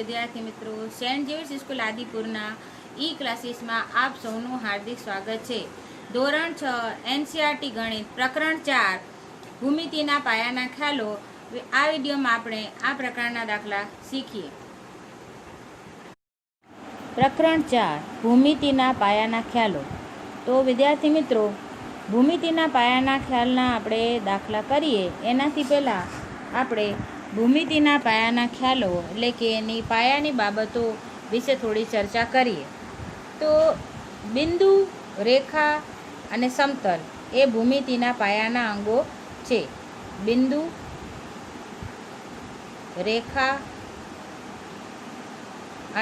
વિદ્યાર્થી મિત્રો, Saint Xavier's school આદિપુરના ઈ ક્લાસીસમાં આપ સૌનું હાર્દિક સ્વાગત છે। ધોરણ 6 એનસીઆરટી ગણિત પ્રકરણ 4 ભૂમિતિના પાયાના ખ્યાલો। આ વિડીયોમાં આપણે આ પ્રકારના દાખલા શીખીએ। પ્રકરણ 4 ભૂમિતિના પાયાના ખ્યાલો। તો વિદ્યાર્થી મિત્રો, ભૂમિતિના પાયાના ખ્યાલના આપણે દાખલા કરીએ એનાથી પહેલાં આપણે ભૂમિતિના પાયાના ખ્યાલો એટલે કે એની પાયાની બાબતો વિશે થોડી ચર્ચા કરીએ। તો બિંદુ, રેખા અને સમતલ એ ભૂમિતિના પાયાના અંગો છે। બિંદુ, રેખા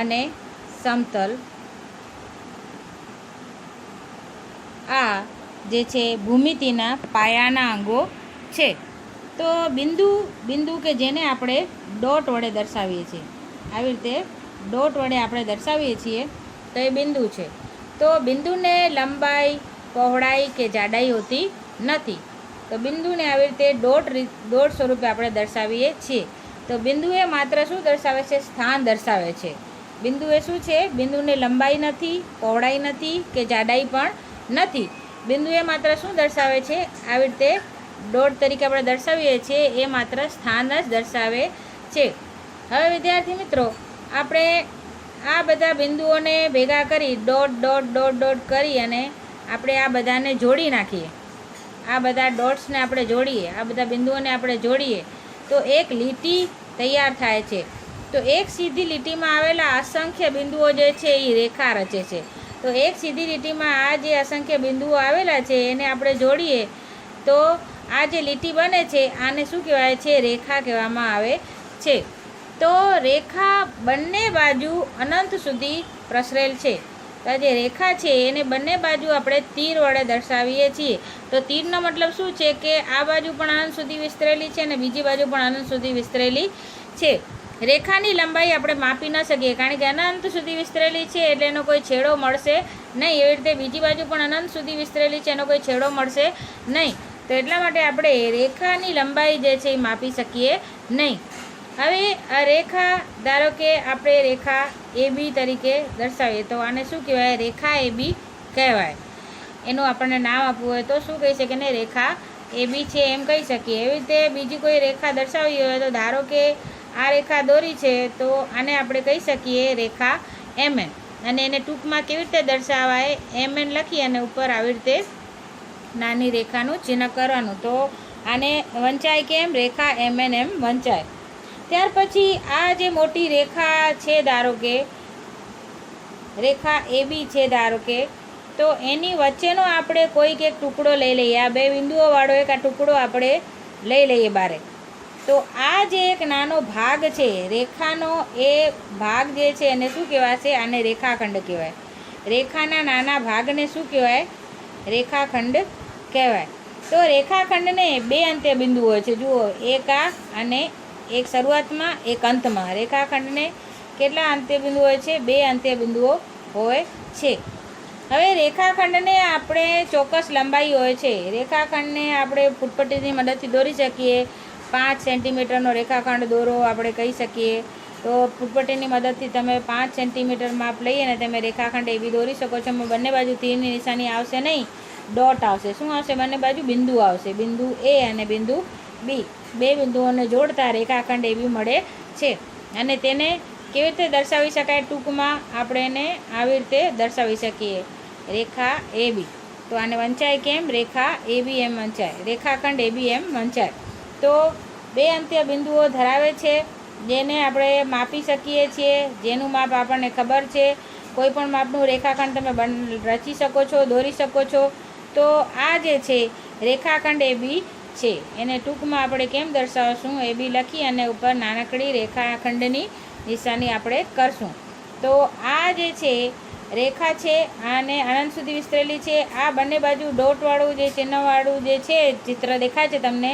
અને સમતલ આ જે છે ભૂમિતિના પાયાના અંગો છે। તો બિંદુ કે જેને આપણે ડોટ વડે દર્શાવીએ છીએ, આવી રીતે ડોટ વડે આપણે દર્શાવીએ છીએ તો એ બિંદુ છે। તો બિંદુને લંબાઈ, પહોળાઈ કે જાડાઈ હોતી નથી। તો બિંદુને આવી રીતે ડોટ સ્વરૂપે આપણે દર્શાવીએ છીએ। તો બિંદુ એ માત્ર શું દર્શાવે છે? સ્થાન દર્શાવે છે। બિંદુ એ શું છે? બિંદુને લંબાઈ નથી, પહોળાઈ નથી કે જાડાઈ પણ નથી। બિંદુ એ માત્ર શું દર્શાવે છે? આવી રીતે ડોટ તરીકે આપણે દર્શાવીએ છીએ એ માત્ર સ્થાન જ દર્શાવે છે। હવે વિદ્યાર્થી મિત્રો, આપણે આ બધા બિંદુઓને ભેગા કરી ડોટ ડોટ ડોટ ડોટ કરી અને આપણે આ બધાને જોડી નાખીએ। આ બધા ડોટ્સને આપણે જોડીએ, આ બધા બિંદુઓને આપણે જોડીએ તો એક લીટી તૈયાર થાય છે। તો એક સીધી લીટીમાં આવેલા અસંખ્ય બિંદુઓ જે છે એ રેખા રચે છે। તો એક સીધી લીટીમાં આ જે અસંખ્ય બિંદુઓ આવેલા છે એને આપણે જોડીએ તો આ જે લીટી બને છે આને શું કહેવાય છે? રેખા કહેવામાં આવે છે। તો રેખા બંને બાજુ અનંત સુધી પ્રસરેલ છે। તો જે રેખા છે એને બંને બાજુ આપણે તીર વડે દર્શાવીએ છીએ। તો તીરનો મતલબ શું છે કે આ બાજુ પણ અનંત સુધી વિસ્તરેલી છે અને બીજી બાજુ પણ અનંત સુધી વિસ્તરેલી છે। રેખાની લંબાઈ આપણે માપી ન શકીએ કારણ કે અનંત સુધી વિસ્તરેલી છે એટલે એનો કોઈ છેડો મળશે નહીં। એવી રીતે બીજી બાજુ પણ અનંત સુધી વિસ્તરેલી છે, એનો કોઈ છેડો મળશે નહીં। તો એટલા માટે આપણે રેખાની લંબાઈ જે છે એ માપી શકીએ નહીં। હવે આ રેખા, ધારો કે આપણે રેખા AB તરીકે દર્શાવીએ તો આને શું કહેવાય? રેખા AB કહેવાય। એનું આપણને નામ આપવું હોય તો શું કહી શકીએ ને? રેખા AB છે એમ કહી શકીએ। એવી રીતે બીજી કોઈ રેખા દર્શાવી હોય તો ધારો કે આ રેખા દોરી છે તો આને આપણે કહી શકીએ રેખા MN। અને એને ટૂંકમાં કેવી રીતે દર્શાવાય? MN લખી અને ઉપર આવી રીતે નાની રેખાનું ચિહ્ન કરવાનું। તો આને વંચાય કેમ? રેખા MN એમ વંચાય। ત્યાર પછી આ જે મોટી રેખા છે, ધારો કે રેખા AB છે ધારો કે, તો એની વચ્ચેનો આપણે કોઈક એક ટુકડો લઈ લઈએ। આ બે બિંદુઓવાળો એક આ ટુકડો આપણે લઈ લઈએ બારે। તો આ જે એક નાનો ભાગ છે રેખાનો, એ ભાગ જે છે એને શું કહેવાશે? આને રેખાખંડ કહેવાય। રેખાના નાના ભાગને શું કહેવાય? રેખાખંડ કહેવાય। તો રેખાખંડને બે અંત્ય બિંદુ હોય છે, જુઓ, એક આ અને એક શરૂઆતમાં, એક અંતમાં। રેખાખંડને કેટલા અંત્ય બિંદુ હોય છે? બે અંત્ય બિંદુઓ હોય છે। હવે રેખાખંડને આપણે ચોક્કસ લંબાઈ હોય છે। રેખાખંડને આપણે ફૂટપટ્ટીની મદદથી દોરી શકીએ। 5 સેન્ટીમીટરનો રેખાખંડ દોરો આપણે કહી શકીએ। તો ફૂટપટ્ટીની મદદથી તમે 5 સેન્ટીમીટર માપ લઈ અને તમે રેખાખંડ AB દોરી શકો છો। બંને બાજુ તીરની નિશાની આવશે નહીં, ડોટ આવશે। શું આવશે? બંને બાજુ બિંદુ આવશે, બિંદુ A અને બિંદુ B। બે બિંદુઓને જોડતા રેખાખંડ AB મળે છે। અને તેને કેવી રીતે દર્શાવી શકાય? ટૂંકમાં આપણે એને આવી રીતે દર્શાવી શકીએ, રેખા AB। તો આને વંચાય કેમ? રેખા AB એમ વંચાય, રેખાખંડ AB એમ વંચાય। તો બે અંત્ય બિંદુઓ ધરાવે છે જેને આપણે માપી શકીએ છીએ, જેનું માપ આપણને ખબર છે। કોઈ પણ માપનું રેખાખંડ તમે રચી શકો છો, દોરી શકો છો। તો આ જે છે રેખાખંડ AB છે, એને ટૂંકમાં આપણે કેમ દર્શાવશું? AB લખી અને ઉપર નાનકડી રેખાખંડની નિશાની આપણે કરશું। તો આ જે છે રેખા છે આને અનંત સુધી વિસ્તરેલી છે। આ બંને બાજુ ડોટવાળું જે ચિહ્નવાળું જે છે ચિત્ર દેખાય છે તમને,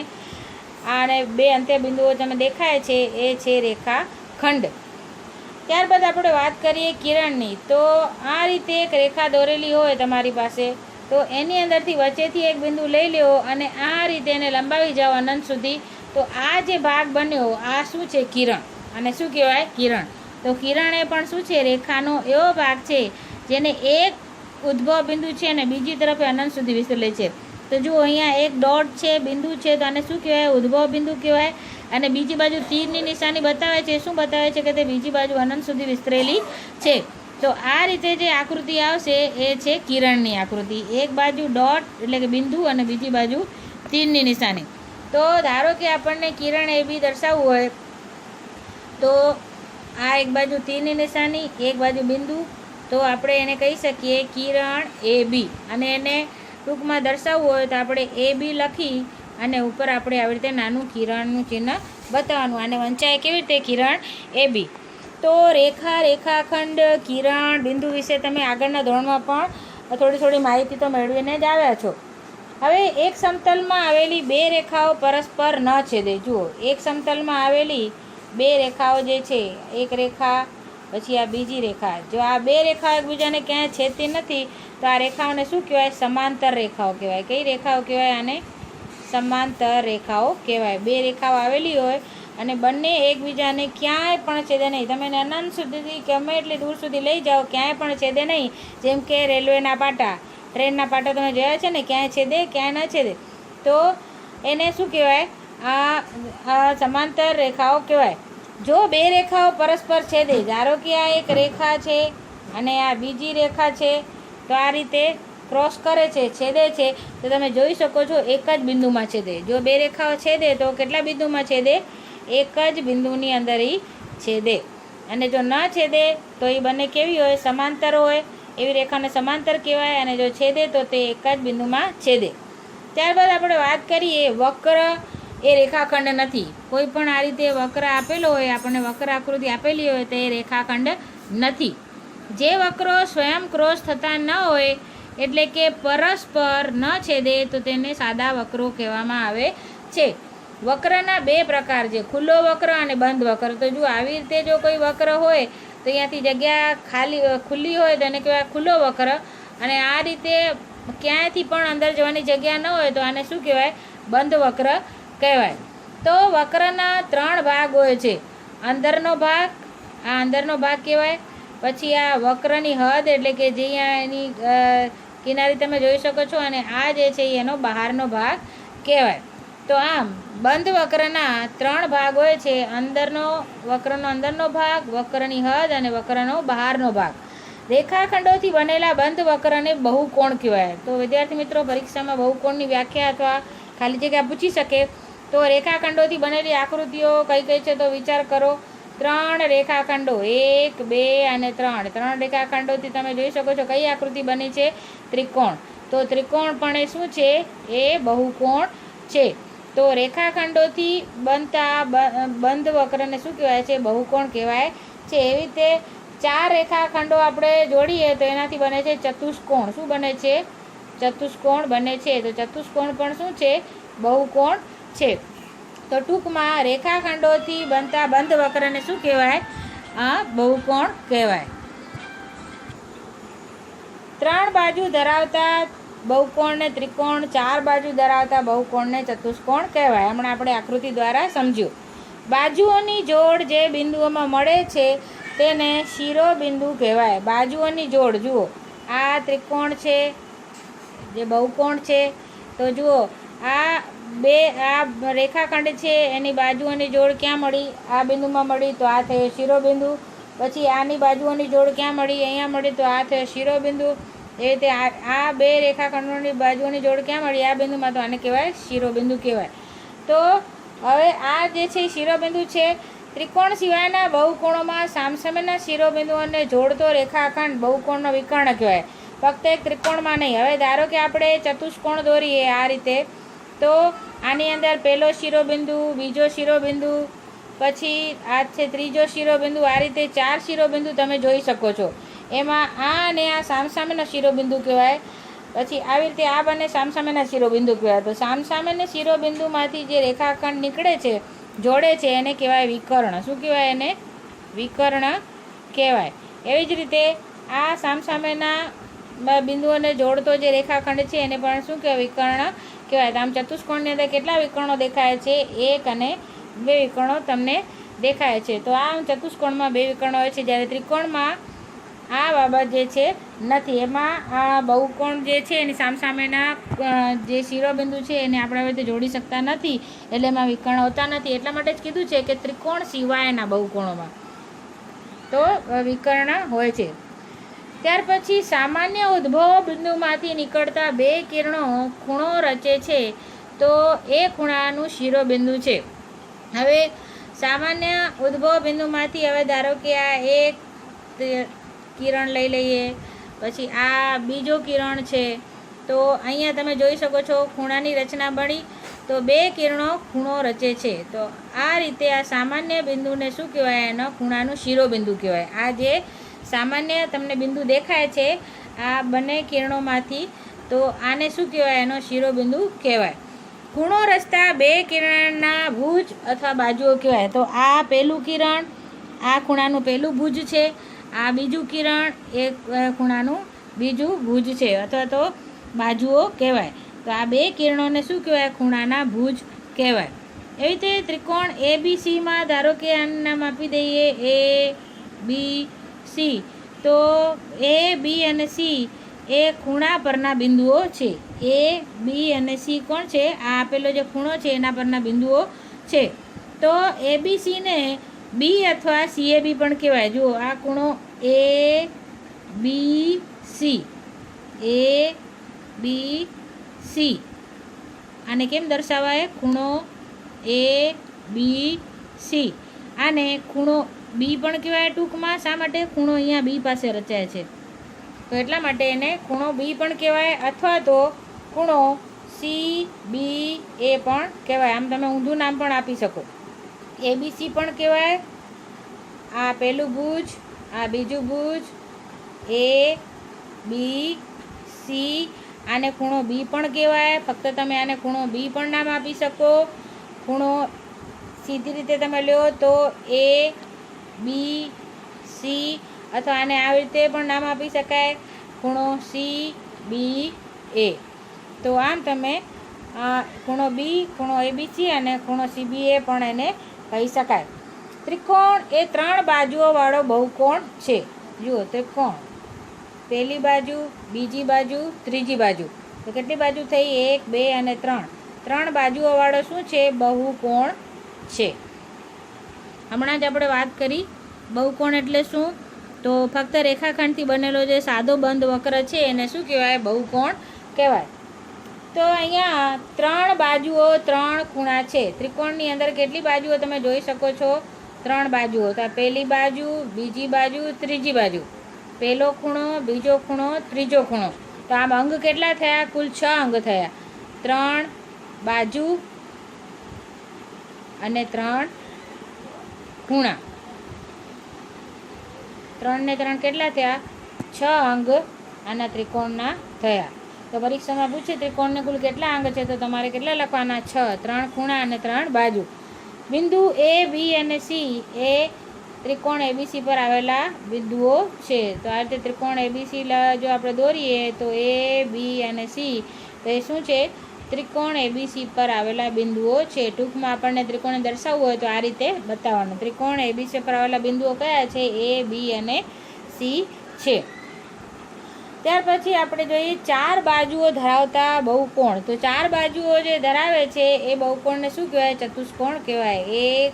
અને બે અંત્ય બિંદુઓ તમે દેખાય છે એ છે રેખાખંડ। ત્યારબાદ આપણે વાત કરીએ કિરણની। તો આ રીતે એક રેખા દોરેલી હોય તમારી પાસે, તો એની અંદરથી વચ્ચેથી એક બિંદુ લઈ લો અને આ રીતે એને લંબાવી જાઓ અનંત સુધી। તો આ જે ભાગ બન્યો આ શું છે? કિરણ। અને શું કહેવાય? કિરણ। તો કિરણ એ પણ શું છે, રેખાનો એવો ભાગ છે જેને એક ઉદ્ભવ બિંદુ છે અને બીજી તરફ અનંત સુધી વિસ્તરે છે. તો જુઓ અહીંયા એક ડોટ છે, બિંદુ છે, તો આને શું કહેવાય, ઉદ્ભવ બિંદુ કહેવાય. અને બીજી બાજુ તીરની નિશાની બતાવે છે, શું બતાવે છે કે તે બીજી બાજુ અનંત સુધી વિસ્તરેલી છે. તો આ રીતે જે આકૃતિ આવશે એ છે કિરણની આકૃતિ. એક બાજુ ડોટ એટલે કે બિંદુ અને બીજી બાજુ તીરની નિશાની. તો ધારો કે આપણને કિરણ એ બી દર્શાવવું હોય તો આ એક બાજુ તીરની નિશાની, એક બાજુ બિંદુ, તો આપણે એને કહી શકીએ કિરણ એ બી. અને એને ટૂંકમાં દર્શાવવું હોય તો આપણે એ બી લખી અને ઉપર આપણે આવી રીતે નાનું કિરણનું ચિહ્ન બતાવવાનું. આને વંચાય કેવી રીતે, કિરણ એ બી. તો રેખા, રેખાખંડ, કિરણ, બિંદુ વિશે તમે આગળના ધોરણમાં પણ થોડી માહિતી તો મેળવીને જ આવ્યા છો. હવે એક સમતલમાં આવેલી બે રેખાઓ પરસ્પર ન છેદે. જુઓ, એક સમતલમાં આવેલી બે રેખાઓ જે છે, એક રેખા પછી આ બીજી રેખા, જો આ બે રેખાઓ એકબીજાને ક્યાંય છેદતી નથી તો આ રેખાઓને શું કહેવાય, સમાંતર રેખાઓ કહેવાય. કઈ રેખાઓ કહેવાય, આને સમાંતર રેખાઓ કહેવાય. બે રેખાઓ આવેલી હોય અને બંને એકબીજાને ક્યાંય પણ છેદે નહીં. તમે એને અનંત સુધી ગમે એટલી દૂર સુધી લઈ જાઓ, ક્યાંય પણ છેદે નહીં. જેમ કે રેલવેના પાટા, ટ્રેનના પાટા તમે જોયા છે ને, ક્યાંય છેદે, ક્યાંય ન છેદે. તો એને શું કહેવાય, આ સમાંતર રેખાઓ કહેવાય. જો બે રેખાઓ પરસ્પર છેદે, ધારો કે આ એક રેખા છે અને આ બીજી રેખા છે, તો આ રીતે ક્રોસ કરે છે, છેદે છે, તો તમે જોઈ શકો છો એક જ બિંદુમાં છેદે. જો બે રેખાઓ છેદે તો કેટલા બિંદુમાં છેદે, એક જ બિંદુની અંદર એ છેદે. અને જો ન છેદે તો એ બંને કેવી હોય, સમાંતર હોય. એવી રેખાને સમાંતર કહેવાય. અને જો છેદે તો તે એક જ બિંદુમાં છેદે. ત્યારબાદ આપણે વાત કરીએ, વક્ર એ રેખાખંડ નથી. કોઈ પણ આ રીતે વક્ર આપેલો હોય, આપણને વક્ર આકૃતિ આપેલી હોય તો એ રેખાખંડ નથી. જે વક્રો સ્વયં ક્રોસ થતા ન હોય એટલે કે પરસ્પર ન છેદે તો તેને સાદા વક્રો કહેવામાં આવે છે. વક્રના બે પ્રકાર છે, ખુલ્લો વક્ર અને બંધ વક્ર. તો જો આવી રીતે જો કોઈ વક્ર હોય તો અહીંયાથી જગ્યા ખુલ્લી હોય તો એને કહેવાય ખુલ્લો વક્ર. અને આ રીતે ક્યાંયથી પણ અંદર જવાની જગ્યા ન હોય તો આને શું કહેવાય, બંધ વક્ર કહેવાય. તો વક્રના ત્રણ ભાગ હોય છે. અંદરનો ભાગ, આ અંદરનો ભાગ કહેવાય. પછી આ વક્રની હદ એટલે કે જે અહીંયા એની કિનારી તમે જોઈ શકો છો, અને આ જે છે એનો બહારનો ભાગ કહેવાય. તો આમ બંધ વક્રના ત્રણ ભાગ હોય છે, વક્રનો અંદરનો ભાગ, વક્રની હદ અને વક્રનો બહારનો ભાગ. રેખાખંડોથી બનેલા બંધ વક્રને બહુકોણ કહેવાય. તો વિદ્યાર્થી મિત્રો, પરીક્ષામાં બહુકોણની વ્યાખ્યા અથવા ખાલી જગ્યા પૂછી શકે. તો રેખાખંડોથી બનેલી આકૃતિઓ કઈ કઈ છે તો વિચાર કરો. ત્રણ રેખાખંડો, 1, 2 અને 3. ત્રણ રેખાખંડોથી તમે જોઈ શકો છો કઈ આકૃતિ બની છે, ત્રિકોણ. તો ત્રિકોણ પણ એ શું છે, એ બહુકોણ છે. તો રેખાખંડોથી બનતા બંધ વક્રને શું કહેવાય છે, બહુકોણ કહેવાય છે. એવી રીતે ચાર રેખાખંડો આપણે જોડીએ તો એનાથી બને છે ચતુષ્કોણ. શું બને છે, ચતુષ્કોણ બને છે. તો ચતુષ્કોણ પણ શું છે, બહુકોણ છે. તો ટૂંકમાં રેખાખંડોથી બનતા બંધ વક્રને શું કહેવાય, આ બહુકોણ કહેવાય. ત્રણ બાજુ ધરાવતા બહુકોણને ત્રિકોણ, ચાર બાજુ ધરાવતા બહુકોણને ચતુષ્કોણ કહેવાય. હમણાં આપણે આકૃતિ દ્વારા સમજ્યું. બાજુઓની જોડ જે બિંદુઓમાં મળે છે તેને શિરોબિંદુ કહેવાય. બાજુઓની જોડ, જુઓ આ ત્રિકોણ છે, જે બહુકોણ છે. તો જુઓ આ રેખાખંડ છે, એની બાજુઓની જોડ ક્યાં મળી, આ બિંદુમાં મળી, તો આ થયો શિરોબિંદુ. પછી આની બાજુઓની જોડ ક્યાં મળી, અહીંયા મળી, તો આ થયો શિરોબિંદુ. એ રીતે આ બે રેખાખંડોની બાજુઓની જોડ ક્યાં મળી, આ બિંદુમાં, તો આને કહેવાય શિરોબિંદુ કહેવાય. તો હવે આ જે છે શિરોબિંદુ છે. ત્રિકોણ સિવાયના બહુકોણોમાં સામસામેના શિરોબિંદુઓને જોડતો રેખાખંડ બહુકોણનો વિકર્ણ કહેવાય, ફક્ત એક ત્રિકોણમાં નહીં. હવે ધારો કે આપણે ચતુષ્કોણ દોરીએ આ રીતે, તો આની અંદર પહેલો શિરોબિંદુ, બીજો શિરોબિંદુ, પછી આ છે ત્રીજો શિરોબિંદુ. આ રીતે ચાર શિરોબિંદુ તમે જોઈ શકો છો. એમાં આ અને આ સામસામેના શિરોબિંદુ કહેવાય. પછી આવી રીતે આ બંને સામસામેના શિરોબિંદુ કહેવાય. તો સામસામેના શિરોબિંદુમાંથી જે રેખાખંડ નીકળે છે, જોડે છે, એને કહેવાય વિકર્ણ. શું કહેવાય, એને વિકર્ણ કહેવાય. એવી જ રીતે આ સામસામેના બિંદુઓને જોડતો જે રેખાખંડ છે એને પણ શું કહેવાય, વિકર્ણ કહેવાય. તો આમ ચતુષ્કોણની અંદર કેટલા વિકર્ણો દેખાય છે, 1 અને 2 વિકર્ણો તમને દેખાય છે. તો આમ ચતુષ્કોણમાં 2 વિકર્ણ હોય છે, જ્યારે ત્રિકોણમાં આ બાબત જે છે નથી. એમાં આ બહુકોણ જે છે એની સામસામેના જે શિરોબિંદુ છે એને આપણે હવે જોડી શકતા નથી, એટલે એમાં વિકર્ણ હોતા નથી. એટલા માટે જ કીધું છે કે ત્રિકોણ સિવાયના બહુકોણોમાં તો વિકર્ણ હોય છે. ત્યાર પછી સામાન્ય ઉદ્ભવ બિંદુમાંથી નીકળતા 2 કિરણો ખૂણો રચે છે, તો એ ખૂણાનું શિરોબિંદુ છે. હવે સામાન્ય ઉદ્ભવ બિંદુમાંથી હવે ધારો કે આ એક કિરણ લઈ લઈએ, પછી આ બીજો કિરણ છે, તો અહીંયા તમે જોઈ શકો છો ખૂણાની રચના બની, તો 2 કિરણો ખૂણો રચે છે. તો આ રીતે આ સામાન્ય બિંદુને શું કહેવાય? એનો ખૂણાનું શિરોબિંદુ કહેવાય. આ જે સામાન્ય તમને બિંદુ દેખાય છે આ બંને કિરણોમાંથી, તો આને શું કહેવાય? એનો શિરોબિંદુ કહેવાય. ખૂણો રચતા 2 કિરણના ભુજ અથવા બાજુઓ કહેવાય. તો આ પહેલું કિરણ, આ ખૂણાનું પહેલું ભુજ છે, આ બીજું કિરણ એ ખૂણાનું બીજું ભુજ છે અથવા તો બાજુઓ કહેવાય. તો આ 2 કિરણોને શું કહેવાય? ખૂણાના ભુજ કહેવાય. એવી રીતે ત્રિકોણ ABCમાં ધારો કે આનું નામ આપી દઈએ ABC, તો A, B અને C એ ખૂણા પરના બિંદુઓ છે. A, B અને C કોણ છે? આ આપેલો જે ખૂણો છે એના પરના બિંદુઓ છે. તો ABC ને B અથવા CAB પણ કહેવાય. જુઓ આ ખૂણો ABC, ABC આને કેમ દર્શાવાય? ખૂણો ABC. આને ખૂણો B પણ કહેવાય ટૂંકમાં. શા માટે? ખૂણો અહીંયા B પાસે રચાય છે, તો એટલા માટે એને ખૂણો B પણ કહેવાય, અથવા તો ખૂણો CBA પણ કહેવાય. આમ તમે ઊંધું નામ પણ આપી શકો. ABC પણ કહેવાય, આ પહેલું ભુજ, આ બીજું ભુજ, ABC. આને ખૂણો B પણ કહેવાય, ફક્ત તમે આને ખૂણો B પણ નામ આપી શકો. ખૂણો સીધી રીતે તમે લો તો ABC, અથવા આને આવી રીતે પણ નામ આપી શકાય, ખૂણો CBA. તો આમ તમે ખૂણો B, ખૂણો ABC અને ખૂણો CBA પણ એને કહી શકાય. ત્રિકોણ એ 3 બાજુઓવાળો બહુકોણ છે. જુઓ ત્રિકોણ, પહેલી બાજુ, બીજી બાજુ, ત્રીજી બાજુ. તો કેટલી બાજુ થઈ? 1, 2 અને 3. 3 બાજુઓવાળો શું છે? બહુકોણ છે. હમણાં જ આપણે વાત કરી બહુકોણ એટલે શું, તો ફક્ત રેખાખંડથી બનેલો જે સાદો બંધ વક્ર છે એને શું કહેવાય? બહુકોણ કહેવાય. તો અહીંયા 3 બાજુઓ, 3 ખૂણા છે. ત્રિકોણની અંદર કેટલી બાજુઓ તમે જોઈ શકો છો? 3 બાજુઓ. તો પહેલી બાજુ, બીજી બાજુ, ત્રીજી બાજુ. પહેલો ખૂણો, બીજો ખૂણો, ત્રીજો ખૂણો. તો આમ અંગ કેટલા થયા? કુલ 6 અંગ થયા. 3 બાજુ અને 3 ખૂણા. 3 ને 3 કેટલા થયા? 6 અંગ આના ત્રિકોણના થયા. તો પરીક્ષામાં પૂછે ત્રિકોણને કુલ કેટલા અંગ છે, તો તમારે કેટલા લખવાના? 6. 3 ખૂણા અને 3 બાજુ. બિંદુ A, B અને C એ ત્રિકોણ ABC પર આવેલા બિંદુઓ છે. તો આ રીતે ત્રિકોણ ABC જો આપણે દોરીએ તો A, B અને C, તો એ શું છે? ત્રિકોણ ABC પર આવેલા બિંદુઓ છે. ટૂંકમાં આપણને ત્રિકોણને દર્શાવવું હોય તો આ રીતે બતાવવાનું. ત્રિકોણ ABC પર આવેલા બિંદુઓ કયા છે? A, B અને C છે. ત્યાર પછી આપણે જોઈએ 4 બાજુઓ ધરાવતા બહુકોણ. તો 4 બાજુઓ જે ધરાવે છે એ બહુકોણને શું કહેવાય? ચતુષ્કોણ કહેવાય. 1,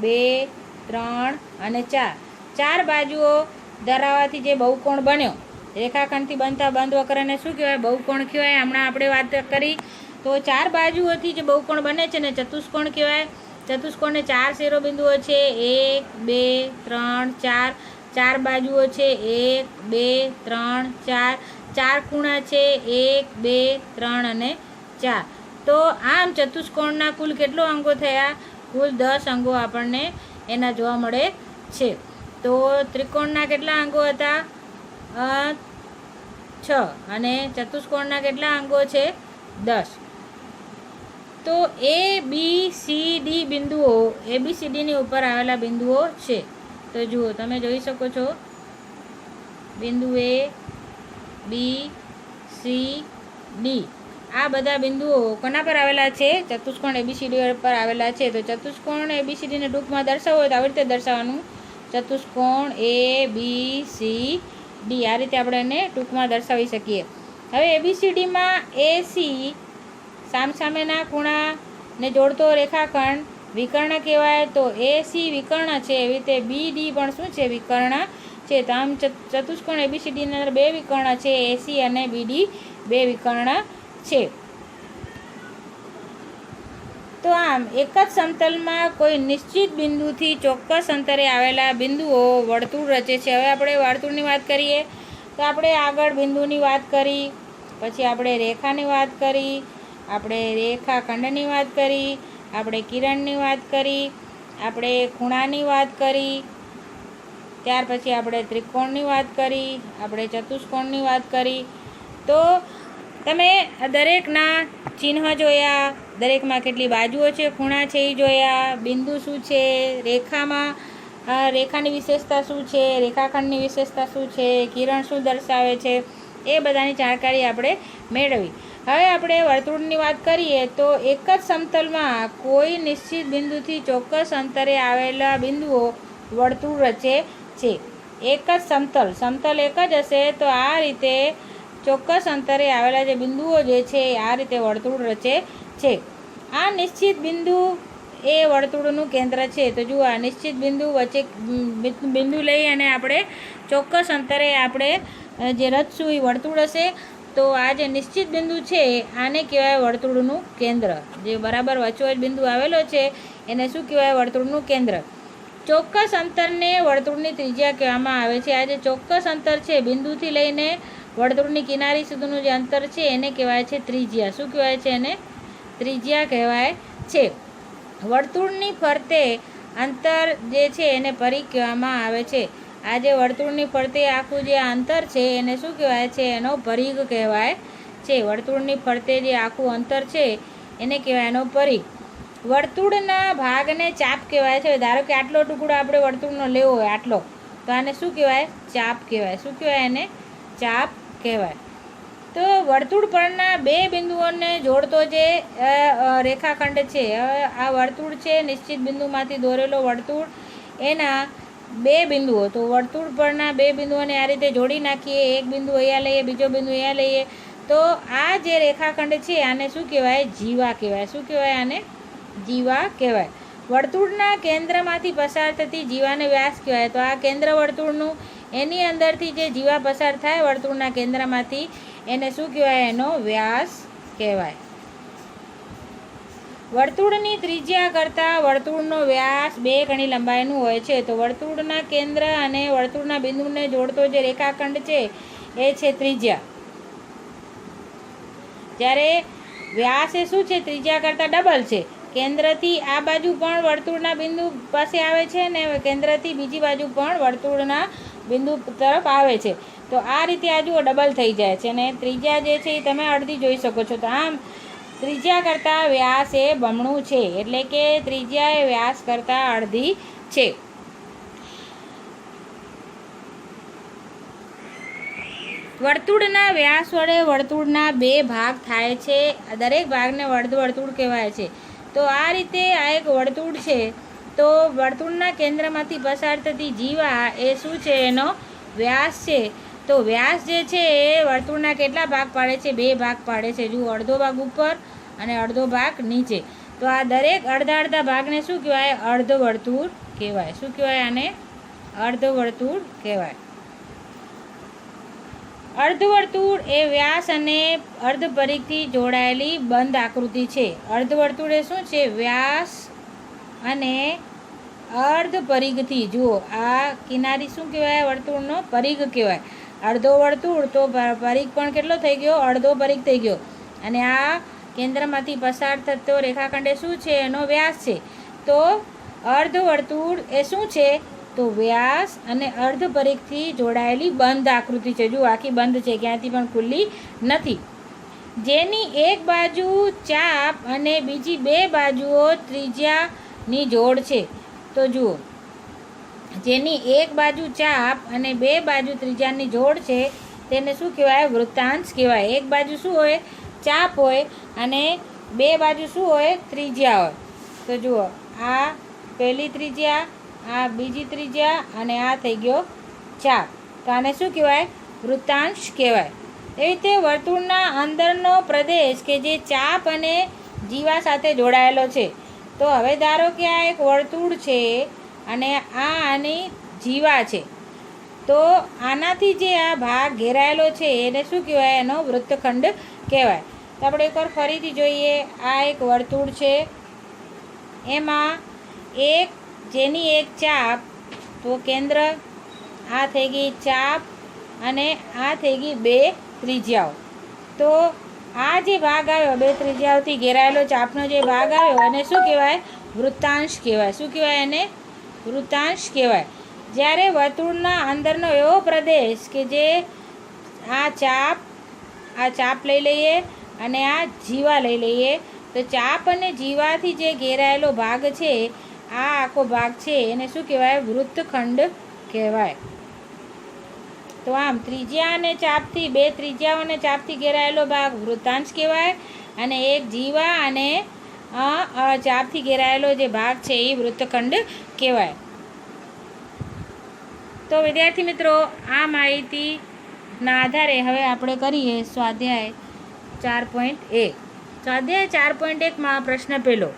2, 3 અને 4. 4 બાજુઓ ધરાવવાથી જે બહુકોણ બન્યો, રેખાખંડથી બનતા બંધ વક્રને શું કહેવાય? બહુકોણ કહેવાય. હમણાં આપણે વાત કરી. તો 4 બાજુઓથી જે બહુકોણ બને છે ને ચતુષ્કોણ કહેવાય. ચતુષ્કોણને 4 શિરોબિંદુઓ છે. 1, 2, 3, 4. 4 બાજુઓ છે. 1, 2, 3, 4. 4 ખૂણા છે. 1, 2, 3 અને 4. તો આમ ચતુષ્કોણના કુલ કેટલો અંગો થયા? કુલ 10 અંગો આપણને એના જોવા મળે છે. તો ત્રિકોણના કેટલા અંગો હતા? 6. અને ચતુષ્કોણના કેટલા અંગો છે? 10. તો ABCD બિંદુઓ ABCDની ઉપર આવેલા બિંદુઓ છે. તો જુઓ તમે જોઈ શકો છો બિંદુ A, B, C, D. આ બધા બિંદુઓ કોના પર આવેલા છે? ચતુષ્કોણ એબીસીડી પર આવેલા છે. તો ચતુષ્કોણ એબીસીડીને ટૂંકમાં દર્શાવવો હોય તો આવી રીતે દર્શાવવાનું, ચતુષ્કોણ ABCD. આ રીતે આપણે એને ટૂંકમાં દર્શાવી શકીએ. હવે એબીસીડીમાં AC સામસામેના ખૂણાને જોડતો રેખાખંડ વિકર્ણ કહેવાય. તો AC વિકર્ણ છે, એવી રીતે BD પણ શું છે? વિકર્ણ છે. તો આમ ચતુષ્કોણ એબીસીડીની અંદર બે વિકર્ણ છે, AC અને BD બે વિકર્ણ છે. તો આમ એક જ સમતલમાં કોઈ નિશ્ચિત બિંદુથી ચોક્કસ અંતરે આવેલા બિંદુઓ વર્તુળ રચે છે. હવે આપણે વર્તુળની વાત કરીએ તો આપણે આગળ બિંદુની વાત કરી, પછી આપણે રેખાની વાત કરી, આપણે રેખાખંડની વાત કરી, આપણે કિરણની વાત કરી, આપણે ખૂણાની વાત કરી, ત્યાર પછી આપણે ત્રિકોણની વાત કરી, આપણે ચતુષ્કોણની વાત કરી. તો તમે દરેકના ચિહ્ન જોયા, દરેકમાં કેટલી બાજુઓ છે, ખૂણા છે એ જોયા, બિંદુ શું છે, રેખાની વિશેષતા શું છે, રેખાખંડની વિશેષતા શું છે, કિરણ શું દર્શાવે છે, એ બધાની જાણકારી આપણે મેળવી. હવે આપણે વર્તુળની વાત કરીએ તો એક જ સમતલમાં કોઈ નિશ્ચિત બિંદુથી ચોક્કસ અંતરે આવેલા બિંદુઓ વર્તુળ રચે છે. એક જ સમતલ એક જ હશે તો આ રીતે ચોક્કસ અંતરે આવેલા જે બિંદુઓ જે છે આ રીતે વર્તુળ રચે છે. આ નિશ્ચિત બિંદુ એ વર્તુળનું કેન્દ્ર છે. તો જુઓ, આ નિશ્ચિત બિંદુ વચ્ચે બિંદુ લઈ અને આપણે ચોક્કસ અંતરે આપણે જે રચશું એ વર્તુળ હશે. તો આ જે નિશ્ચિત બિંદુ છે આને કહેવાય વર્તુળનું કેન્દ્ર. જે બરાબર વચ્ચોવચ બિંદુ આવેલો છે એને શું કહેવાય? વર્તુળનું કેન્દ્ર. ચોક્કસ અંતરને વર્તુળની ત્રિજ્યા કહેવામાં આવે છે. આ જે ચોક્કસ અંતર છે બિંદુથી લઈને વર્તુળની કિનારી સુધીનું જે અંતર છે એને કહેવાય છે ત્રિજ્યા. શું કહેવાય છે? એને ત્રિજ્યા કહેવાય છે. વર્તુળની ફરતે અંતર જે છે એને પરિઘ કહેવામાં આવે છે. આ જે વર્તુળની ફરતે આખું જે અંતર છે એને શું કહેવાય છે? એનો પરિઘ કહેવાય છે. વર્તુળની ફરતે જે આખું અંતર છે એને કહેવાય એનો પરિઘ. વર્તુળના ભાગને ચાપ કહેવાય છે. ધારો કે આટલો ટુકડો આપણે વર્તુળનો લેવો હોય, આટલો, તો આને શું કહેવાય? ચાપ કહેવાય. શું કહેવાય? એને ચાપ કહેવાય. તો વર્તુળ પરના બે બિંદુઓને જોડતો જે રેખાખંડ છે, આ વર્તુળ છે નિશ્ચિત બિંદુમાંથી દોરેલો વર્તુળ, એના બે બિંદુઓ, તો વર્તુળ પરના બે બિંદુઓને આ રીતે જોડી નાખીએ. એક બિંદુ અહીંયા લઈએ, બીજો બિંદુ અહીંયા લઈએ, તો આ જે રેખાખંડ છે આને શું કહેવાય? જીવા કહેવાય. શું કહેવાય? આને જીવા કહેવાય. વર્તુળના કેન્દ્રમાંથી પસાર થતી જીવાને વ્યાસ કહેવાય. તો આ કેન્દ્ર વર્તુળનું, એની અંદરથી જે જીવા પસાર થાય વર્તુળના કેન્દ્રમાંથી એને શું કહેવાય? એનો વ્યાસ કહેવાય. વર્તુળની ત્રિજ્યા કરતાં વર્તુળનો વ્યાસ 2 ગણી લંબાઈનું હોય છે. તો વર્તુળના કેન્દ્ર અને વર્તુળના બિંદુને જોડતો જે રેખાખંડ છે એ છે ત્રિજ્યા. જ્યારે વ્યાસ એ શું છે? ત્રિજ્યા કરતાં ડબલ છે. કેન્દ્રથી આ બાજુ પણ વર્તુળના બિંદુ પાસે આવે છે ને કેન્દ્રથી બીજી બાજુ પણ વર્તુળના બિંદુ તરફ આવે છે. તો આ રીતે આ જુઓ ડબલ થઈ જાય છે અને ત્રિજ્યા જે છે એ તમે અડધી જોઈ શકો છો. તો આમ ત્રિજ્યા કરતાં વ્યાસ એ બમણું છે, એટલે કે ત્રિજ્યા એ વ્યાસ કરતાં અડધી છે. વર્તુળના વ્યાસ વડે વર્તુળના 2 ભાગ થાય છે. દરેક ભાગને અર્ધવર્તુળ કહેવાય છે. તો આ રીતે આ એક વર્તુળ છે. તો વર્તુળના કેન્દ્રમાંથી પસાર થતી જીવા એ શું છે? એનો વ્યાસ છે. તો વ્યાસ જે છે એ વર્તુળના કેટલા ભાગ પાડે છે? 2 ભાગ પાડે છે. જુઓ, અડધો ભાગ ઉપર અને અડધો ભાગ નીચે. તો આ દરેક અડધા અડધા ભાગને શું કહેવાય? અર્ધવર્તુળ કહેવાય. શું કહેવાય? આને અર્ધવર્તુળ કહેવાય. અર્ધવર્તુળ એ વ્યાસ અને અર્ધપરિઘથી જોડાયેલી બંધ આકૃતિ છે. અર્ધવર્તુળ એ શું છે? વ્યાસ અને અર્ધપરિઘથી. જુઓ, આ કિનારી શું કહેવાય? વર્તુળનો પરિઘ કહેવાય. અડધો વર્તુળ તો પરિઘ પણ કેટલો થઈ ગયો? અડધો પરિઘ થઈ ગયો. અને આ કેન્દ્રમાંથી પસાર થતો રેખાખંડ એ શું છે? એનો વ્યાસ છે. તો અર્ધવર્તુળ એ શું છે? તો વ્યાસ અને અર્ધપરિઘથી જોડાયેલી બંધ આકૃતિ છે. જુઓ, આખી બંધ છે, ક્યાંથી પણ ખુલ્લી નથી. જેની એક બાજુ ચાપ અને બીજી 2 બાજુઓ ત્રિજ્યાની જોડ છે. તો જુઓ, જેની એક બાજુ ચાપ અને 2 બાજુ ત્રિજ્યાની જોડ છે તેને શું કહેવાય? વૃત્તાંશ કહેવાય. એક બાજુ શું હોય? ચાપ હોય અને બે બાજુ શું હોય? ત્રિજ્યા હોય. તો જુઓ, આ પહેલી ત્રિજ્યા, આ બીજી ત્રિજ્યા અને આ થઈ ગયો ચાપ. તો આને શું કહેવાય? વૃત્તાંશ કહેવાય. એવી રીતે વર્તુળના અંદરનો પ્રદેશ કે જે ચાપ અને જીવા સાથે જોડાયેલો છે. તો હવે ધારો કે આ એક વર્તુળ છે અને આ આની જીવા છે. તો આનાથી જે આ ભાગ ઘેરાયેલો છે એને શું કહેવાય? એનો વૃત્તખંડ કહેવાય. તો આપણે એકવાર ફરીથી જોઈએ. આ એક વર્તુળ છે, એમાં જેની એક ચાપ, તો કેન્દ્ર, આ થઈ ગઈ ચાપ અને આ થઈ ગઈ બે ત્રિજ્યાઓ. તો આ જે ભાગ આવ્યો બે ત્રિજ્યાઓથી ઘેરાયેલો ચાપનો જે ભાગ આવ્યો એને શું કહેવાય? વૃત્તાંશ કહેવાય. શું કહેવાય એને? વૃત્તાંશ કહેવાય. જ્યારે વર્તુળના અંદરનો એવો પ્રદેશ કે જે આ ચાપ લઈ લઈએ અને આ જીવા લઈ લઈએ, તો ચાપ અને જીવાથી જે ઘેરાયેલો ભાગ છે, આ આખો ભાગ છે એને શું કહેવાય? વૃત્તખંડ કહેવાય. તો આમ ત્રિજ્યા અને ચાપથી, બે ત્રિજ્યાઓ અને ચાપથી ઘેરાયેલો ભાગ વૃત્તાંશ કહેવાય અને એક જીવા અને ચાપથી ઘેરાયેલો જે ભાગ છે એ વૃત્તખંડ કહેવાય. તો વિદ્યાર્થી મિત્રો, આ માહિતીના આધારે હવે આપણે કરીએ સ્વાધ્યાય 4.1. સ્વાધ્યાય 4.1માં પ્રશ્ન પહેલો,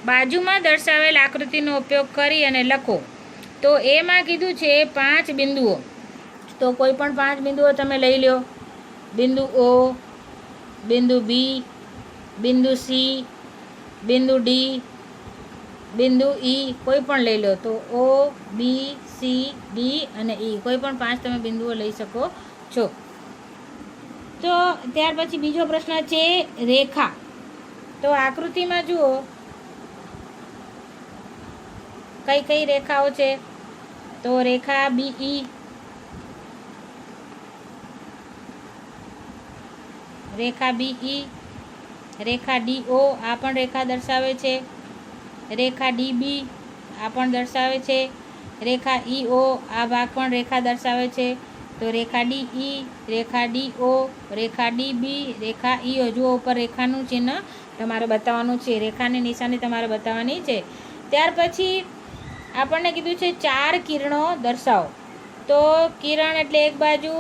બાજુમાં દર્શાવેલ આકૃતિનો ઉપયોગ કરી અને લખો. તો એમાં કીધું છે 5 બિંદુઓ. તો કોઈ પણ 5 બિંદુઓ તમે લઈ લો. બિંદુ O, બિંદુ B, બિંદુ C, બિંદુ D, બિંદુ E, કોઈ પણ લઈ લો. તો O, B, C, D અને E, કોઈ પણ 5 તમે બિંદુઓ લઈ શકો છો. તો ત્યાર પછી બીજો પ્રશ્ન છે રેખા. તો આકૃતિમાં જુઓ કઈ કઈ રેખાઓ છે. તો રેખા BE, Rekha BE, Rekha DO આ પણ રેખા દર્શાવે છે. રેખા DB આ પણ દર્શાવે છે. રેખા EO આ ભાગ પણ રેખા દર્શાવે છે. તો રેખા DE, Rekha DO, Rekha DB, Rekha EO. જુઓ ઉપર રેખાનું ચિહ્ન તમારે બતાવવાનું છે, રેખાની નિશાની તમારે બતાવવાની છે. ત્યાર પછી આપણને કીધું છે 4 કિરણો દર્શાવો. તો કિરણ એટલે એક બાજુ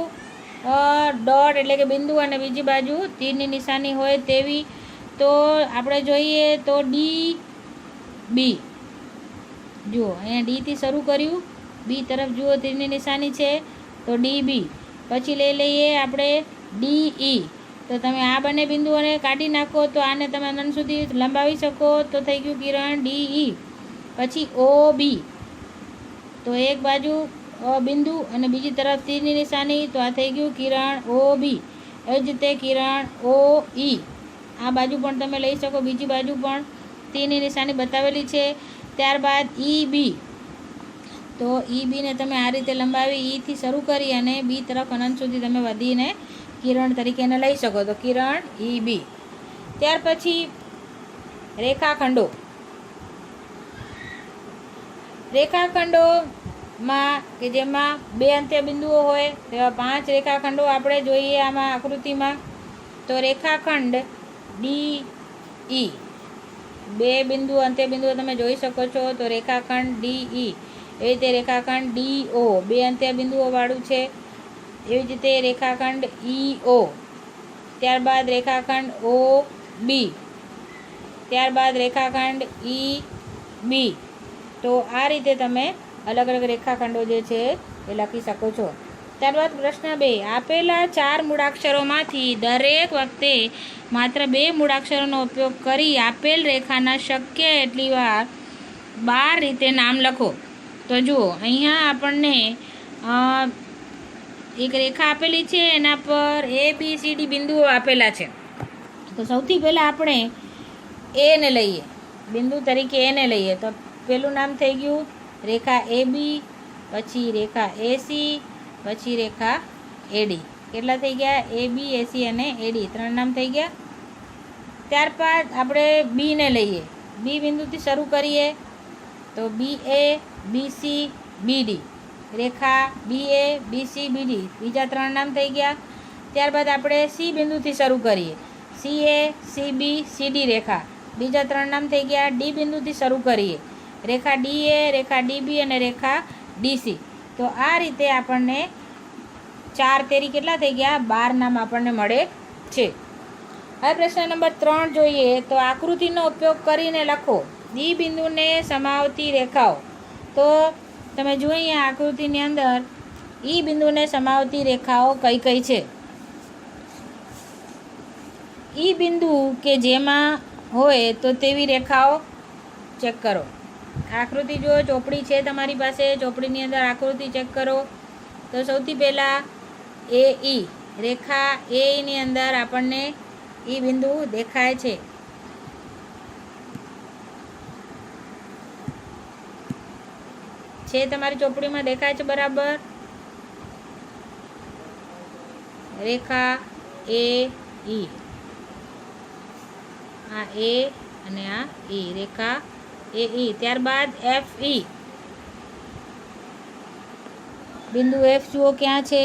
ડોટ એટલે કે બિંદુ અને બીજી બાજુ તીરની નિશાની હોય તેવી. તો આપણે જોઈએ તો DB. જુઓ અહીંયા ડીથી શરૂ કર્યું, બી તરફ જુઓ તીરની નિશાની છે, તો DB. પછી લઈ લઈએ આપણે DE. તો તમે આ બંને બિંદુઓને કાઢી નાખો તો આને તમે અનંત સુધી લંબાવી શકો, તો થઈ ગયું કિરણ DE. પછી OB. તો એક બાજુ બિંદુ અને બીજી તરફ તીરની નિશાની, તો આ થઈ ગયું કિરણ OB. એ જ રીતે કિરણ OE. આ બાજુ પણ તમે લઈ શકો, બીજી બાજુ પણ તીરની નિશાની બતાવેલી છે. ત્યારબાદ EB. તો EB ને તમે આ રીતે લંબાવી, Eથી શરૂ કરી અને B તરફ અનંત સુધી તમે વધીને કિરણ તરીકે એને લઈ શકો, તો કિરણ EB. ત્યાર પછી રેખાખંડો. રેખાખંડોમાં કે જેમાં 2 અંત્ય બિંદુઓ હોય તેવા 5 રેખાખંડો આપણે જોઈએ આમાં આકૃતિમાં. તો રેખાખંડ DE, 2 બિંદુ અંત્ય બિંદુઓ તમે જોઈ શકો છો. તો રેખાખંડ DE. એવી રીતે રેખાખંડ DO 2 અંત્ય બિંદુઓ વાળું છે. એવી જ રીતે રેખાખંડ EO. ત્યારબાદ રેખાખંડ OB. ત્યારબાદ રેખાખંડ EB. તો આ રીતે તમે અલગ અલગ રેખાખંડો જે છે એ લખી શકો છો. ત્યારબાદ પ્રશ્ન 2, આપેલા 4 મૂળાક્ષરોમાંથી દરેક વખતે માત્ર 2 મૂળાક્ષરોનો ઉપયોગ કરી આપેલ રેખાના શક્ય એટલી વાર 12 રીતે નામ લખો. તો જુઓ અહીંયા આપણને એક રેખા આપેલી છે, એના પર ABCD બિંદુઓ આપેલા છે. તો સૌથી પહેલાં આપણે એને લઈએ, બિંદુ તરીકે એને લઈએ. તો પહેલું નામ થઈ ગયું રેખા AB, પછી રેખા AC, પછી રેખા AD. કેટલા થઈ ગયા? AB, AC અને AD 3 નામ થઈ ગયા. ત્યારબાદ આપણે બીને લઈએ, બી બિંદુથી શરૂ કરીએ. તો BA, BC, BD. રેખા BA, BC, BD બીજા 3 નામ થઈ ગયા. ત્યારબાદ આપણે C બિંદુથી શરૂ કરીએ. C CA, CB, CD રેખા. બીજા 3 નામ થઈ ગયા. ડી બિંદુથી શરૂ કરીએ. રેખા DA, રેખા DB અને રેખા DC. તો આ રીતે આપણને 4 તેરી કેટલા થઈ ગયા? 12 નામ આપણને મળે છે. હવે પ્રશ્ન નંબર 3 જોઈએ. તો આકૃતિનો ઉપયોગ કરીને લખો ડી બિંદુને સમાવતી રેખાઓ. તો તમે જુઓ અહીંયા આકૃતિની અંદર ઈ બિંદુને સમાવતી રેખાઓ કઈ કઈ છે. ઈ બિંદુ કે જેમાં હોય તો તેવી રેખાઓ ચેક કરો. આકૃતિ જુઓ, ચોપડી છે તમારી પાસે, ચોપડીની અંદર આકૃતિ ચેક કરો. તો સૌથી પહેલાં AE રેખા AEની અંદર આપણને ઈ બિંદુ દેખાય છે. તમારી ચોપડીમાં દેખાય છે બરાબર. રેખા AE, આ A અને આ E, રેખા AE. ત્યારબાદ FE બિંદુ F જુઓ ક્યાં છે?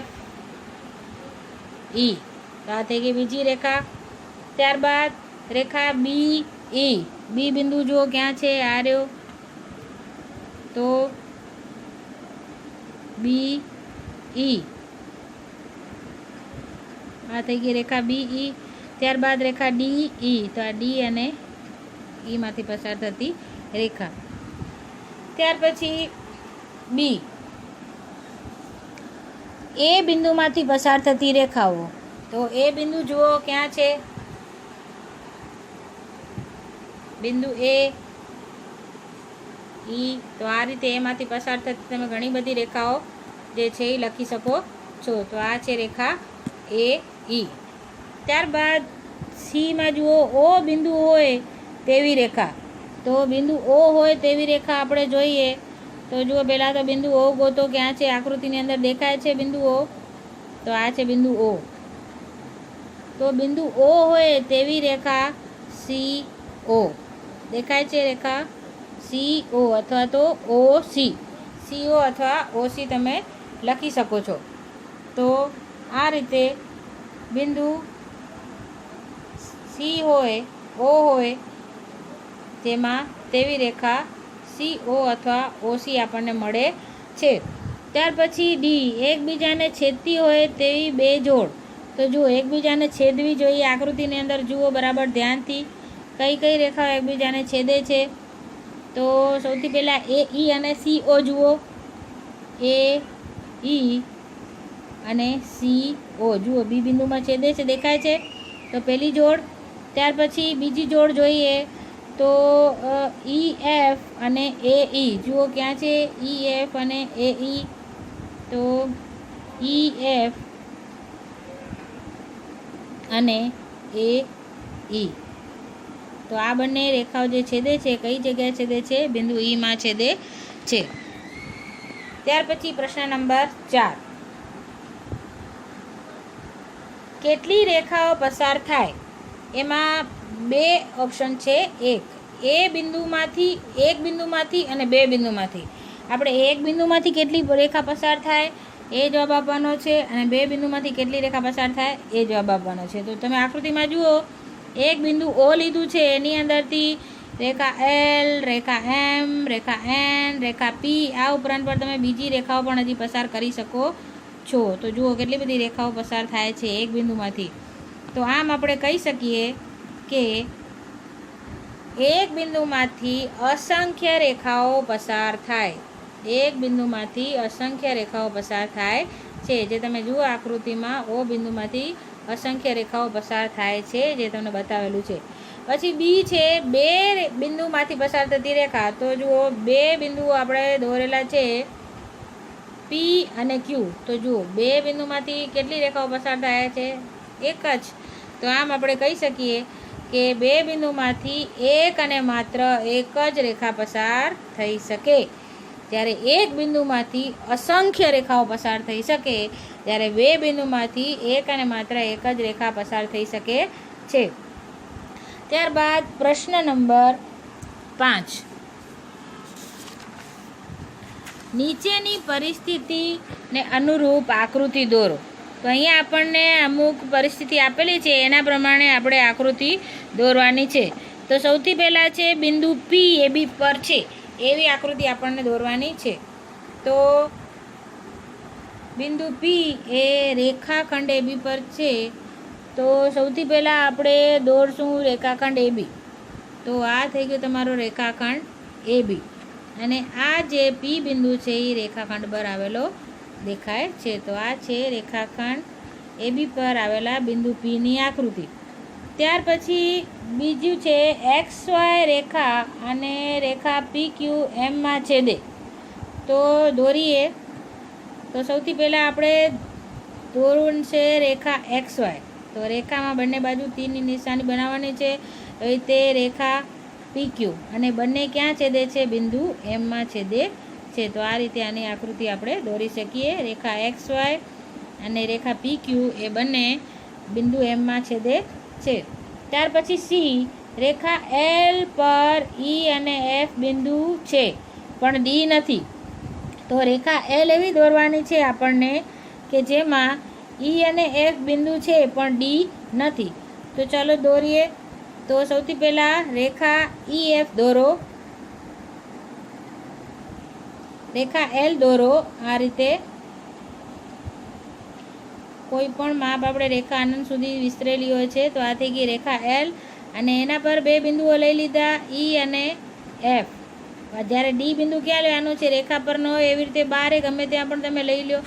FE. તો આ થઈ ગઈ બીજી રેખા. ત્યારબાદ રેખા BE, બી બિંદુ જુઓ ક્યાં છે? આ રહ્યો. તો BE, આ થઈ ગઈ રેખા BE. ત્યારબાદ રેખા DE, તો આ D અને E માંથી પસાર થતી રેખા. ત્યાર પછી B, એ બિંદુમાંથી પસાર થતી રેખાઓ. તો એ બિંદુ જુઓ ક્યાં છે? બિંદુ A, E. તો આ રીતે એમાંથી પસાર થતી તમે ઘણી બધી રેખાઓ જે છે એ લખી શકો છો. તો આ છે રેખા AE. ત્યારબાદ Cમાં જુઓ O બિંદુ હોય તેવી રેખા. તો બિંદુ O હોય તેવી રેખા આપણે જોઈએ. તો જુઓ પહેલાં તો બિંદુ O ગોતો ક્યાં છે? આકૃતિની અંદર દેખાય છે બિંદુ O. તો આ છે બિંદુ O. તો બિંદુ O હોય તેવી રેખા CO દેખાય છે. રેખા CO અથવા તો OC. CO અથવા OC તમે લખી શકો છો. તો આ રીતે બિંદુ C હોય, O હોય તેમાં તેવી રેખા CO અથવા OC આપણને મળે છે. ત્યાર પછી D, એકબીજાને છેદતી હોય તેવી બે જોડ. તો જુઓ એકબીજાને છેદવી જોઈએ. આકૃતિની અંદર જુઓ બરાબર ધ્યાનથી કઈ કઈ રેખાઓ એકબીજાને છેદે છે. તો સૌથી પહેલાં AE અને CO જુઓ. AE અને CO જુઓ બી બિંદુમાં છેદે છે, દેખાય છે. તો પહેલી જોડ. ત્યાર પછી બીજી જોડ જોઈએ. તો EF અને AE જુઓ ક્યાં છે? EF અને AE. તો EF અને AE. તો આ બંને રેખાઓ જે છેદે છે કઈ જગ્યાએ છેદે છે? બિંદુ E માં છેદે છે. ત્યાર પછી પ્રશ્ન નંબર 4. કેટલી રેખાઓ પસાર થાય? એમાં બે ઓપ્શન છે. એક બિંદુમાંથી અને બે બિંદુમાંથી. આપણે એક બિંદુમાંથી કેટલી રેખા પસાર થાય એ જવાબ આપવાનો છે અને બે બિંદુમાંથી કેટલી રેખા પસાર થાય એ જવાબ આપવાનો છે. તો તમે આકૃતિમાં જુઓ, એક બિંદુ O લીધું છે, એની અંદરથી રેખા L, રેખા M, રેખા N, રેખા P, આ ઉપરાંત પર તમે બીજી રેખાઓ પણ હજી પસાર કરી શકો છો. તો જુઓ કેટલી બધી રેખાઓ પસાર થાય છે એક બિંદુમાંથી. તો આમ આપણે કહી શકીએ કે એક બિંદુમાંથી અસંખ્ય રેખાઓ પસાર થાય. એક બિંદુમાંથી અસંખ્ય રેખાઓ પસાર થાય છે. જે તમે જુઓ આકૃતિમાં O બિંદુમાંથી અસંખ્ય રેખાઓ પસાર થાય છે, જે તમને બતાવેલું છે. પછી B છે, બે બિંદુમાંથી પસાર થતી રેખા. તો જુઓ બે બિંદુઓ આપણે દોરેલા છે P અને Q. તો જુઓ બે બિંદુમાંથી કેટલી રેખાઓ પસાર થાય છે? એક જ. તો આમ આપણે કહી શકીએ કે બે બિંદુમાંથી એક અને માત્ર એક જ રેખા પસાર થઈ શકે. જ્યારે એક બિંદુમાંથી અસંખ્ય રેખાઓ પસાર થઈ શકે, જ્યારે બે બિંદુમાંથી એક અને માત્ર એક જ રેખા પસાર થઈ શકે છે. ત્યારબાદ પ્રશ્ન નંબર 5. નીચેની પરિસ્થિતિને અનુરૂપ આકૃતિ દોરો. તો અહીંયા આપણને અમુક પરિસ્થિતિ આપેલી છે, એના પ્રમાણે આપણે આકૃતિ દોરવાની છે. તો સૌથી પહેલાં છે બિંદુ પી એ બી પર છે એવી આકૃતિ આપણને દોરવાની છે. તો બિંદુ પી એ રેખાખંડ એ બી પર છે. તો સૌથી પહેલાં આપણે દોરશું રેખાખંડ એ બી. તો આ થઈ ગયો તમારો રેખાખંડ એ બી, અને આ જે પી બિંદુ છે એ રેખાખંડ પર આવેલો દેખાય છે. તો આ છે રેખાખંડ એ બી પર આવેલા બિંદુ પીની આકૃતિ. ત્યાર પછી બીજું છે એક્સ વાય રેખા અને રેખા પી ક્યુ એમમાં છેદે. તો દોરીએ. તો સૌથી પહેલાં આપણે દોરવું છે રેખા એક્સ વાય. તો રેખામાં બંને બાજુ તીરની નિશાની બનાવવાની છે. હવે તે રેખા પી ક્યુ અને બંને ક્યાં છેદે છે? બિંદુ એમમાં છેદે છે. તો આ રીતે આની આકૃતિ આપણે દોરી શકીએ. રેખા એક્સ વાય અને રેખા પી ક્યુ એ બંને બિંદુ એમમાં છેદે છે. ત્યાર પછી સી રેખા એલ પર ઈ અને એફ બિંદુ છે પણ ડી નથી. તો રેખા એલ એવી દોરવાની છે આપણને કે જેમાં ઈ અને એફ બિંદુ છે પણ ડી નથી. તો ચાલો દોરીએ. તો સૌથી પહેલાં રેખા ઈ એફ દોરો, રેખા એલ દોરો. આ રીતે કોઈ પણ માપ આપણે રેખા આનંદ સુધી વિસ્તરેલી હોય છે. તો આ થઈ ગઈ રેખા એલ, અને એના પર બે બિંદુઓ લઈ લીધા ઈ અને એફ. જ્યારે ડી બિંદુ ક્યાં લેવાનું છે? રેખા પર ન હોય એવી રીતે બારે ગમે ત્યાં પણ તમે લઈ લો,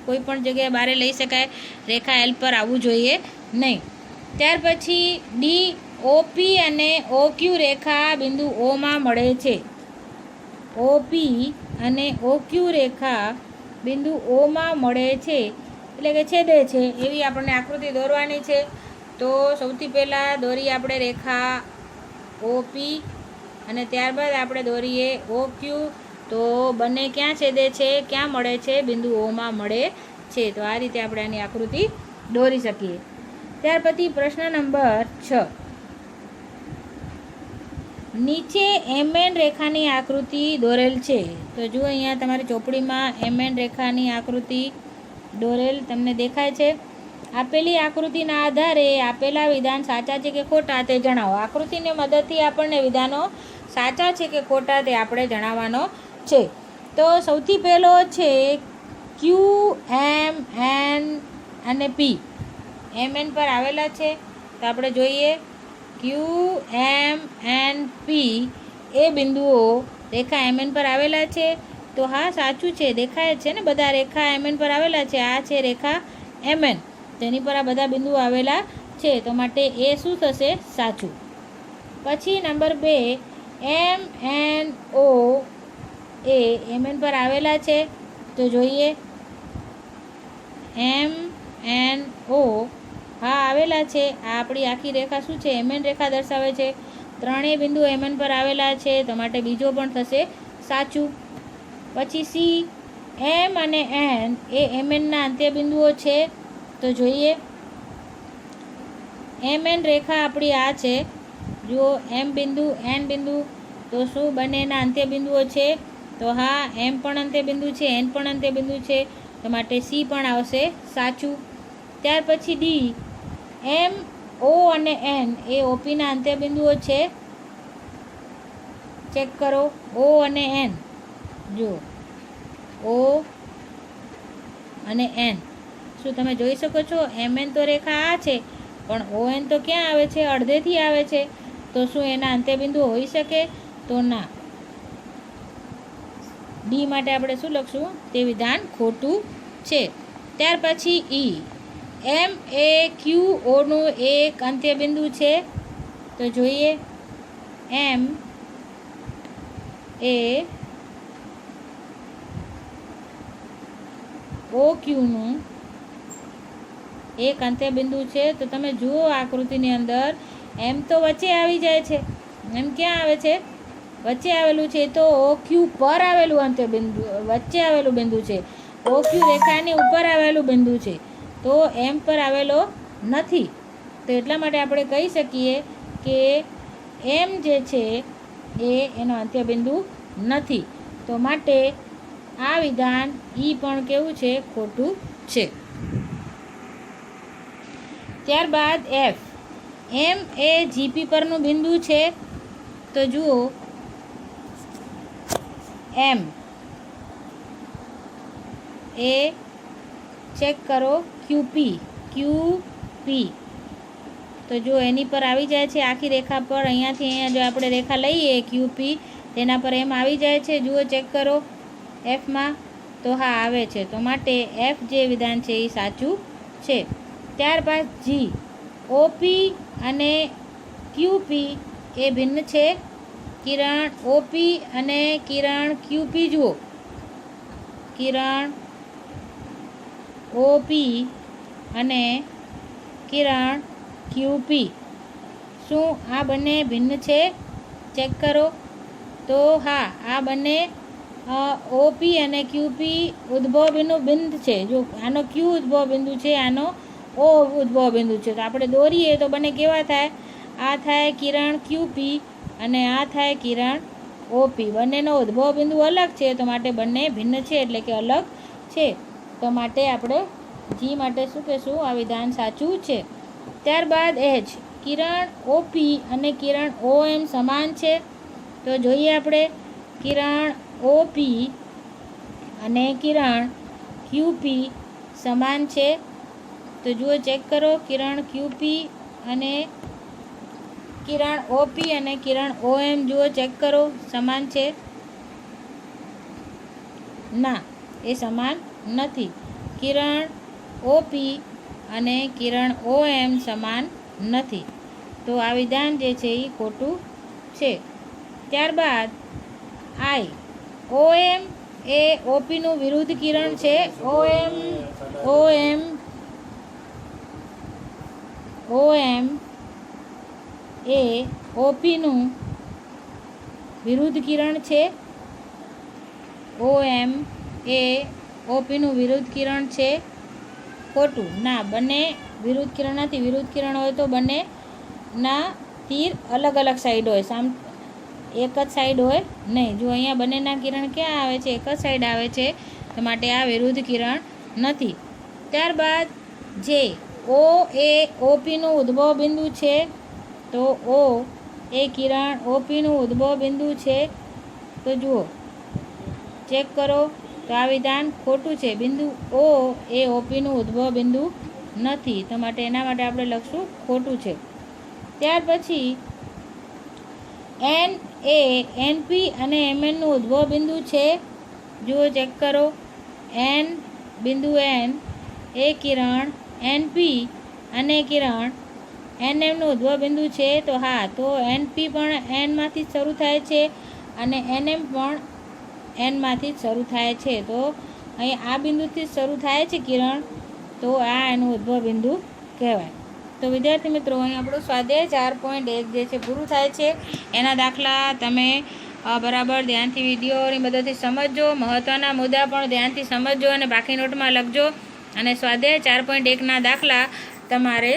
કોઈ પણ જગ્યાએ બારે લઈ શકાય. રેખા એલ પર આવવું જોઈએ નહીં. ત્યાર પછી ડી ઓપી અને ઓક્યુ રેખા બિંદુ ઓમાં મળે છે. ઓપી અને ઓક્યુ રેખા બિંદુ ઓમાં મળે છે, એટલે કે છેદે છે એવી આપણને આકૃતિ દોરવાની છે. તો સૌથી પહેલાં દોરીએ આપણે રેખા ઓપી અને ત્યારબાદ આપણે દોરીએ ઓક્યુ. તો બંને ક્યાં છેદે છે? ક્યાં મળે છે? બિંદુ ઓમાં મળે છે. તો આ રીતે આપણે આની આકૃતિ દોરી શકીએ. ત્યાર પછી પ્રશ્ન નંબર 6. નીચે એમએન રેખાની આકૃતિ દોરેલ છે. તો જુઓ અહીંયા તમારી ચોપડીમાં એમએન રેખાની આકૃતિ દોરેલ તમને દેખાય છે. આપેલી આકૃતિના આધારે આપેલા વિધાન સાચા છે કે ખોટા તે જણાવો. આકૃતિની મદદથી આપણને વિધાનો સાચા છે કે ખોટા તે આપણે જણાવવાનો છે. તો સૌથી પહેલો છે ક્યુ એમ એન અને પી એમએન પર આવેલા છે. તો આપણે જોઈએ ક્યુ એમ એન પી એ બિંદુઓ રેખા એમએન પર આવેલા છે. તો હા, સાચું છે, દેખાય છે ને બધા રેખા એમએન પર આવેલા છે. આ છે રેખા એમએન, તેની પર આ બધા બિંદુઓ આવેલા છે. તો માટે એ શું થશે? સાચું. પછી નંબર 2 એમ એન ઓ એ એમએન પર આવેલા છે. તો જોઈએ એમ એન ઓ હા આવેલા છે. આ આપણી આખી રેખા શું છે? એમએન રેખા દર્શાવે છે. ત્રણેય બિંદુ એમએન પર આવેલા છે. તો માટે બીજો પણ થશે સાચું. પછી સી એમ અને એન એ એમએનના અંત્ય બિંદુઓ છે. તો જોઈએ એમએન રેખા આપણી આ છે. જુઓ એમ બિંદુ એન બિંદુ. તો શું બંનેના અંત્ય બિંદુઓ છે? તો હા, એમ પણ અંત્ય બિંદુ છે, એન પણ અંત્ય બિંદુ છે. તો માટે સી પણ આવશે સાચું. ત્યાર પછી ડી એમ ઓ અને એન એ ઓપીના અંત્ય બિંદુઓ છે. ચેક કરો ઓ અને એન. જુઓ ઓ અને એન. શું તમે જોઈ શકો છો? એમએન તો રેખા આ છે, પણ ઓએન તો ક્યાં આવે છે? અડધેથી આવે છે. તો શું એના અંત્યબિંદુ હોઈ શકે? તો ના. ડી માટે આપણે શું લખશું? તે વિધાન ખોટું છે. ત્યાર પછી ઈ એમ એ ક્યુ ઓનું એક અંત્યબિંદુ છે. તો જોઈએ એમ એ ઓ ક્યુનું એક અંત્યબિંદુ છે. તો તમે જુઓ આકૃતિની અંદર એમ તો વચ્ચે આવી જાય છે. એમ ક્યાં આવે છે? વચ્ચે આવેલું છે. તો ઓ ક્યુ પર આવેલું અંત્યબિંદુ વચ્ચે આવેલું બિંદુ છે. ઓ ક્યુ રેખાની ઉપર આવેલું બિંદુ છે. તો એમ પર આવેલો નથી. તો એટલા માટે આપણે કહી શકીએ કે એમ જે છે એ એનો અંત્યબિંદુ નથી. તો માટે આ વિધાન ઈ પણ કેવું છે? ખોટું છે. ત્યારબાદ એફ. એમ એ જીપી પરનું બિંદુ છે. તો જુઓ એમ એ ચેક કરો ક્યુપી. તો જો એની પર આવી જાય છે આખી રેખા પર. અહીંયાથી અહીંયા જો આપણે રેખા લઈએ ક્યુપી, તેના પર એમ આવી જાય છે. જુઓ ચેક કરો એફમાં. તો હા આવે છે. તો માટે એફ જે વિધાન છે એ સાચું છે. ત્યારબાદ જી. ઓપી અને ક્યુપી એ ભિન્ન છે. કિરણ ઓપી અને કિરણ ક્યુપી જુઓ. કિરણ ઓપી અને કિરણ ક્યુપી, શું આ બંને ભિન્ન છે? ચેક કરો. તો હા, આ બંને ઓપી અને ક્યુપી ઉદ્ભવ બિંદુ બિંદુ છે. જો આનો ક્યુ ઉદ્ભવ બિંદુ છે, આનો ઓ ઉદ્ભવ બિંદુ છે. તો આપણે દોરીએ તો બંને કેવા થાય? આ થાય કિરણ ક્યુપી અને આ થાય કિરણ ઓપી. બંનેનો ઉદ્ભવ બિંદુ અલગ છે, તો માટે બંને ભિન્ન છે, એટલે કે અલગ છે. તો માટે આપણે જી માટે શું કહેશું? આ વિધાન સાચું છે. ત્યારબાદ એચ. કિરણ ઓપી અને કિરણ ઓએમ સમાન છે. તો જોઈએ આપણે કિરણ ઓપી અને કિરણ ક્યુપી સમાન છે. તો જુઓ ચેક કરો કિરણ ક્યુપી અને કિરણ ઓપી અને કિરણ ઓએમ જુઓ ચેક કરો સમાન છે? ના, એ સમાન નથી. કિરણ ઓપી અને કિરણ ઓએમ સમાન નથી. તો આ વિધાન જે છે એ ખોટું છે. ત્યારબાદ આઈ. ઓએમ એ ઓપીનું વિરુદ્ધ કિરણ છે. ઓએમ એ ઓપીનું વિરુદ્ધ કિરણ છે. ઓએમ એ ઓપીનું વિરુદ્ધ કિરણ છે. ખોટું. ના, બંને વિરુદ્ધ કિરણ નથી. વિરુદ્ધ કિરણ હોય તો બંનેના તીર અલગ અલગ સાઈડ હોય, એક જ સાઈડ હોય નહીં. જો અહીંયા બંનેના કિરણ ક્યાં આવે છે? એક જ સાઈડ આવે છે. તો માટે આ વિરુદ્ધ કિરણ નથી. ત્યારબાદ જે. ઓ એ ઓપીનું ઉદ્ભવ બિંદુ છે. તો ઓ એ કિરણ ઓપીનું ઉદ્ભવ બિંદુ છે. તો જુઓ ચેક કરો. તો આ વિધાન ખોટું છે. બિંદુ ઓ એ ઓપીનું ઉદ્ભવ બિંદુ નથી. તો માટે એના માટે આપણે લખશું ખોટું છે. ત્યાર પછી એન એ એનપી અને એમએનનું ઉદ્ભવ બિંદુ છે. જુઓ ચેક કરો. એન બિંદુ એન એ કિરણ એનપી અને કિરણ એનએમનું ઉદ્ભવ બિંદુ છે. તો હા, તો એનપી પણ એનમાંથી જ શરૂ થાય છે અને એનએમ પણ એનમાંથી જ શરૂ થાય છે. તો અહીં આ બિંદુથી જ શરૂ થાય છે કિરણ. તો આ એનું ઉદ્ભવ બિંદુ કહેવાય. તો વિદ્યાર્થી મિત્રો, અહીં આપણું સ્વાધ્યાય 4.1 જે છે પૂરું થાય છે. એના દાખલા તમે બરાબર ધ્યાનથી વિડીયોની મદદથી સમજજો. મહત્ત્વના મુદ્દા પણ ધ્યાનથી સમજજો અને બાકી નોટમાં લખજો. અને સ્વાધ્યાય 4.1ના દાખલા તમારે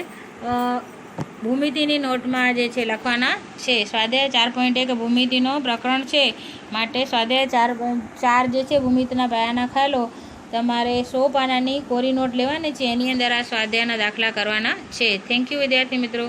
ભૂમિતિની નોટમાં જે છે લખવાના છે. સ્વાધ્યાય 4.1 ભૂમિતિનો પ્રકરણ છે. માટે સ્વાધ્યાય 4 જે છે ભૂમિતિના પાયાના ખ્યાલો તમારે 100 પાનાની કોરી નોટ લેવાની છે. એની અંદર આ સ્વાધ્યાયના દાખલા કરવાના છે. થેન્ક યુ વિદ્યાર્થી મિત્રો.